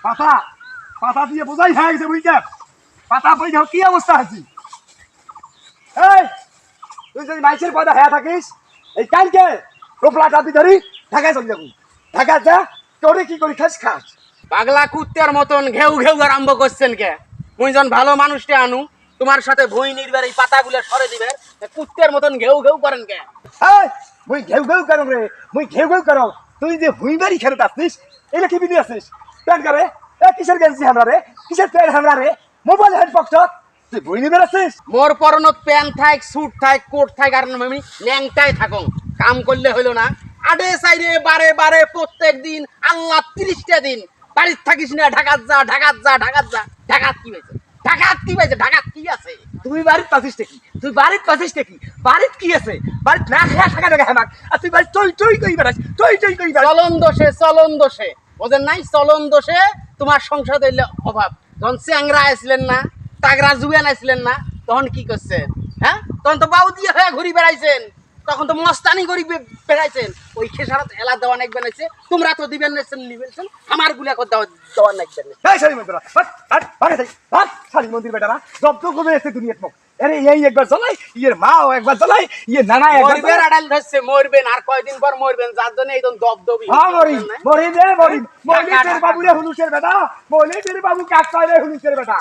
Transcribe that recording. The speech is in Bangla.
পাতা পাতা দিয়ে বোঝাই হয়ে গেছে বুঝতে পাতা বই যাও কি অবস্থা আছে এই তুই যদি মাইসের পয়দা হ্যাঁ থাকিস এই কালকে রোপলাটা ধরি ঢাকায় চলে যাবো ঢাকা যা তোরে কি করি খাস খাস পাগলা কুত্তের মতন ঘেউ ঘেউ আরম্ভ করছেন কে? মুই যখন ভালো মানুষটা আনু তোমার সাথে ভুঁই নির্বার এই পাতাগুলো সরে দিবে কুত্তের মতন ঘেউ ঘেউ করেন কে? এই মুই ঘেউ ঘেউ করো রে মুই ঘেউ ঘেউ করো তুই যে হুইবারি খেলে আসছিস এটা কি বিধি আছিস প্যান করে এ কিসের গেঞ্জি হামরা রে কিসের প্যান হামরা রে মোবাইল হ্যান্ড পক্স তুই ভুই নিবে আসছিস মোর পরনত প্যান্ট থাক স্যুট থাক কোট থাক আর আমি ল্যাংটাই থাকুন কাম করলে হইলো না আডে সাইডে বারে বারে প্রত্যেক দিন আল্লাহ 30টা দিন বাড়ির থাকিস না ঢাকাত যা ঢাকাত যা ঢাকাত যা ঢাকাত কি হয়েছে ঢাকাত কি হয়েছে ঢাকাত কি আছে তুই বাড়ির পাচ্ছিস কি তুই বাড়ির পাচ্ছিস কি বাড়ির কি আছে বাড়ির না খেয়ে থাকা জায়গা হ্যাঁ আর তুই বাড়ি টই টই কই বেড়াস টই টই কই বেড়াস চলন দোষে ওদের নাই চলন দোষে তোমার সংসার হইলে অভাব যখন চ্যাংরা আসলেন না তাগরা জুয়ান আসলেন না তখন কি করছেন হ্যাঁ তখন তো বাউ দিয়ে হয়ে ঘুরি বেড়াইছেন তখন তো মস্তানি করি বেড়াইছেন ওই খেসারত এলা দেওয়া নাক বেড়াইছে তোমরা তো দিবেন নিবেন আমার গুলা দেওয়া নাক বেড়াই এই শালি মন্দির বাড়ি যাই শালি মন্দির বেটারা জব্দ করে এসে দুনিয়া মোক আরে এই একবার জ্বলাই ইয়ের মাও একবার জ্বলাই ইয়ে নানা একবার মরবেন আড়াল ধরছে মরবেন আর কয়দিন পর মরবেন যার জন্য এই দবদবি হ্যাঁ মরি মরি রে মরি মরি তের বাবু রে হুলুসের বেটা মরি তের বাবু কাক পায় রে হুলুসের বেটা